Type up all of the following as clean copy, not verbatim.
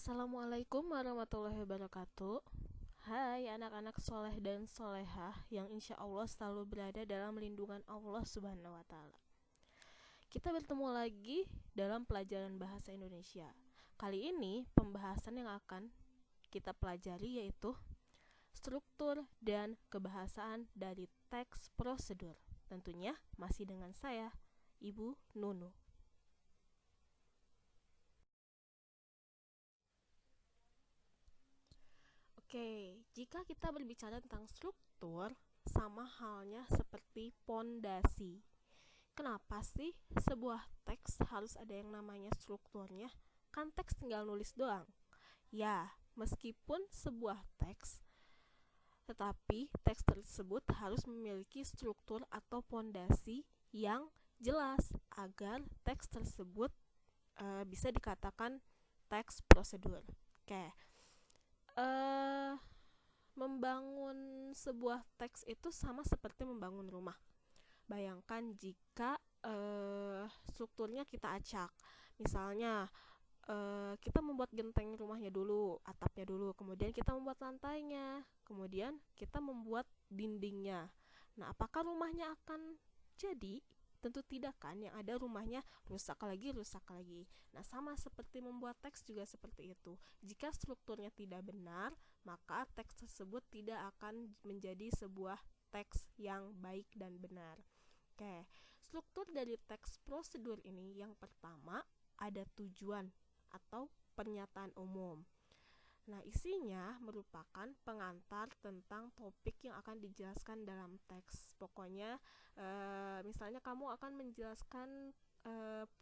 Assalamualaikum warahmatullahi wabarakatuh. Hai anak-anak soleh dan solehah yang insya Allah selalu berada dalam lindungan Allah Subhanahu wa Ta'ala. Kita bertemu lagi dalam pelajaran bahasa Indonesia. Kali ini pembahasan yang akan kita pelajari yaitu struktur dan kebahasaan dari teks prosedur. Tentunya masih dengan saya, Ibu Nunu. Oke, jika kita berbicara tentang struktur, sama halnya seperti pondasi. Kenapa sih sebuah teks harus ada yang namanya strukturnya? Kan teks tinggal nulis doang. Ya, meskipun sebuah teks, tetapi teks tersebut harus memiliki struktur atau pondasi yang jelas agar teks tersebut bisa dikatakan teks prosedur. Oke. Membangun sebuah teks itu sama seperti membangun rumah. Bayangkan jika strukturnya kita acak. Misalnya kita membuat genteng rumahnya dulu, atapnya dulu, kemudian kita membuat lantainya, kemudian kita membuat dindingnya. Nah, apakah rumahnya akan jadi? Tentu tidak kan, yang ada rumahnya rusak lagi. Nah, sama seperti membuat teks juga seperti itu. Jika strukturnya tidak benar, maka teks tersebut tidak akan menjadi sebuah teks yang baik dan benar. Oke, struktur dari teks prosedur ini yang pertama ada tujuan atau pernyataan umum. Nah, isinya merupakan pengantar tentang topik yang akan dijelaskan dalam teks. Pokoknya, misalnya kamu akan menjelaskan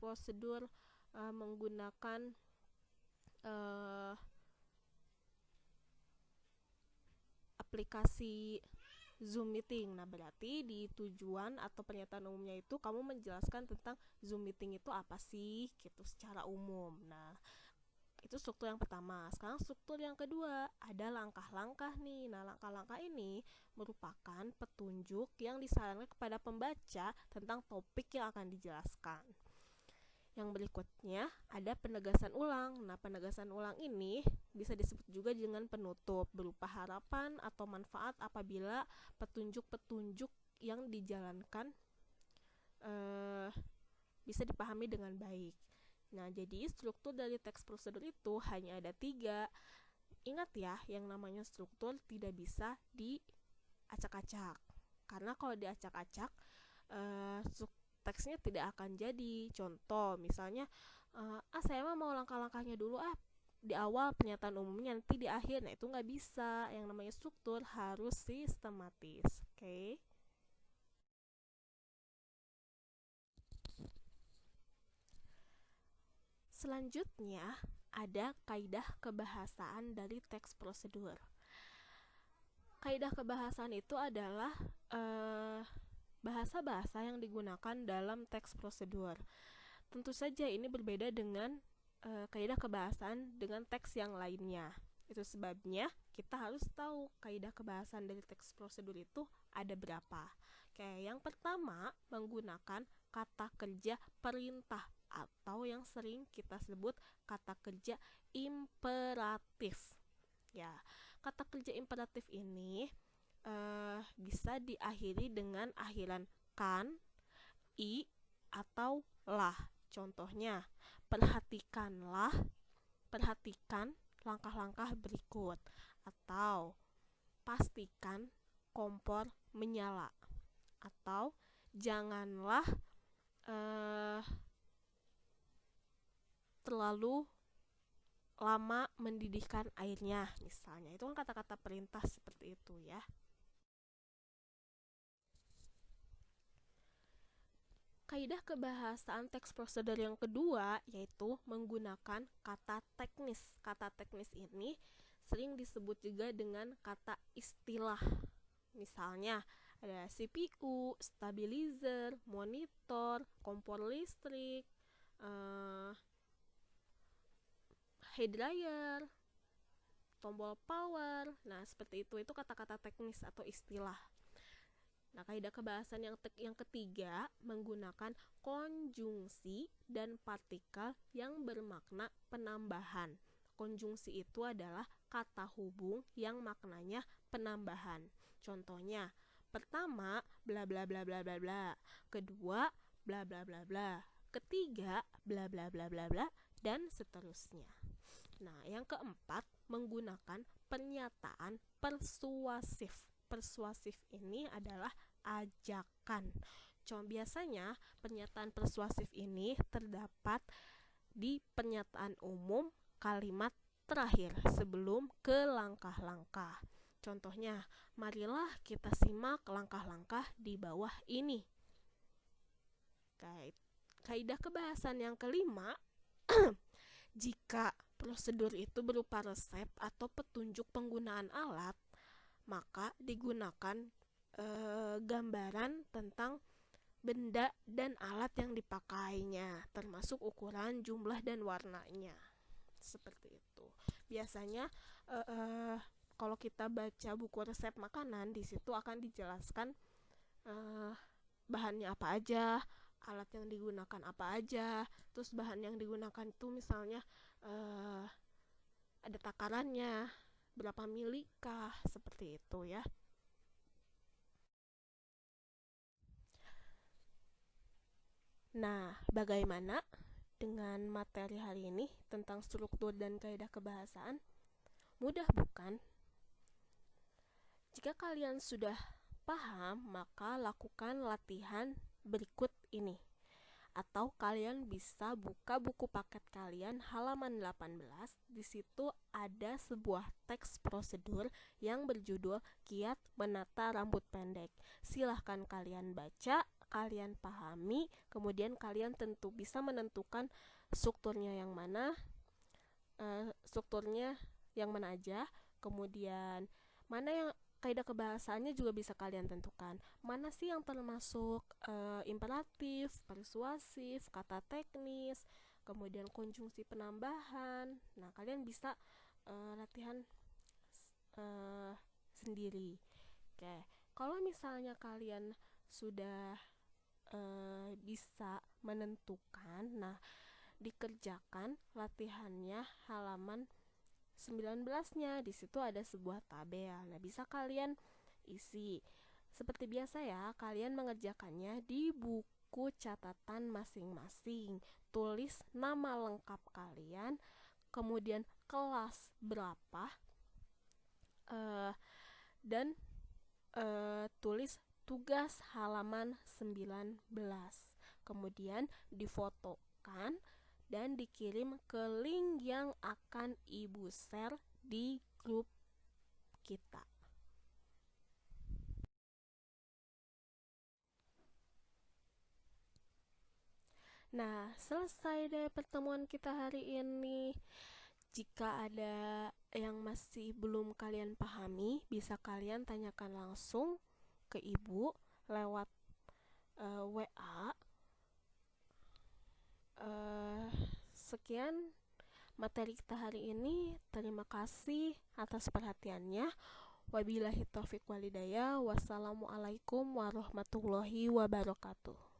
prosedur menggunakan aplikasi Zoom Meeting. Nah, berarti di tujuan atau pernyataan umumnya itu kamu menjelaskan tentang Zoom Meeting itu apa sih, gitu secara umum. Nah, itu struktur yang pertama. Sekarang struktur yang kedua, ada langkah-langkah nih. Nah, langkah-langkah ini merupakan petunjuk yang disarankan kepada pembaca tentang topik yang akan dijelaskan. Yang berikutnya ada penegasan ulang. Nah, penegasan ulang ini bisa disebut juga dengan penutup, berupa harapan atau manfaat apabila petunjuk-petunjuk yang dijalankan bisa dipahami dengan baik. Nah, jadi struktur dari teks prosedur itu hanya ada 3. Ingat ya, yang namanya struktur tidak bisa diacak-acak. Karena kalau diacak-acak, teksnya tidak akan jadi. Contoh, misalnya, saya mau langkah-langkahnya dulu, di awal pernyataan umumnya, nanti di akhir. Nah, itu nggak bisa. Yang namanya struktur harus sistematis. Oke? Selanjutnya, ada kaidah kebahasaan dari teks prosedur. Kaidah kebahasaan itu adalah bahasa-bahasa yang digunakan dalam teks prosedur. Tentu saja ini berbeda dengan kaidah kebahasaan dengan teks yang lainnya. Itu sebabnya kita harus tahu kaidah kebahasaan dari teks prosedur itu ada berapa. Oke, yang pertama menggunakan kata kerja perintah atau yang sering kita sebut kata kerja imperatif. Ya, kata kerja imperatif ini bisa diakhiri dengan akhiran kan, i, atau lah. Contohnya, perhatikanlah, perhatikan langkah-langkah berikut, atau pastikan kompor menyala, atau janganlah terlalu lama mendidihkan airnya, misalnya. Itu kan kata-kata perintah seperti itu ya. Kaidah kebahasaan teks prosedur yang kedua yaitu menggunakan kata teknis. Kata teknis ini sering disebut juga dengan kata istilah. Misalnya ada CPU, stabilizer, monitor, kompor listrik, hair dryer, tombol power. Nah, seperti itu kata-kata teknis atau istilah. Nah, kaidah kebahasaan yang ketiga menggunakan konjungsi dan partikel yang bermakna penambahan. Konjungsi itu adalah kata hubung yang maknanya penambahan. Contohnya, pertama bla bla bla bla bla bla, kedua bla bla bla bla, ketiga bla bla bla bla bla, dan seterusnya. Nah, yang keempat, menggunakan pernyataan persuasif. Persuasif ini adalah ajakan. Biasanya pernyataan persuasif ini terdapat di pernyataan umum kalimat terakhir sebelum ke langkah-langkah. Contohnya, marilah kita simak langkah-langkah di bawah ini. Kaidah kebahasan yang kelima, jika prosedur itu berupa resep atau petunjuk penggunaan alat, maka digunakan gambaran tentang benda dan alat yang dipakainya, termasuk ukuran, jumlah, dan warnanya. Seperti itu. Biasanya kalau kita baca buku resep makanan, di situ akan dijelaskan bahannya apa aja, alat yang digunakan apa aja, terus bahan yang digunakan itu misalnya ada takarannya, berapa milikah, seperti itu ya. Nah, bagaimana dengan materi hari ini tentang struktur dan kaidah kebahasaan? Mudah bukan? Jika kalian sudah paham, maka lakukan latihan berikut ini. Atau kalian bisa buka buku paket kalian halaman 18. Di situ ada sebuah teks prosedur yang berjudul Kiat Menata Rambut Pendek. Silahkan kalian baca, kalian pahami, kemudian kalian tentu bisa menentukan strukturnya yang mana, aja, kemudian mana yang kaidah kebahasaannya juga bisa kalian tentukan. Mana sih yang termasuk imperatif, persuasif, kata teknis, kemudian konjungsi penambahan. Nah, kalian bisa latihan sendiri. Oke, kalau misalnya kalian sudah bisa menentukan, nah dikerjakan latihannya halaman 19-nya. Di situ ada sebuah tabel. Nah, bisa kalian isi. Seperti biasa ya, kalian mengerjakannya di buku catatan masing-masing. Tulis nama lengkap kalian, kemudian kelas berapa, dan tulis tugas halaman 19. Kemudian difotokan dan dikirim ke link yang akan Ibu share di grup kita. Nah, selesai deh pertemuan kita hari ini. Jika ada yang masih belum kalian pahami, bisa kalian tanyakan langsung ke Ibu lewat WA. Sekian materi kita hari ini. Terima kasih atas perhatiannya. Wabillahi taufiq walhidayah. Wassalamualaikum warahmatullahi wabarakatuh.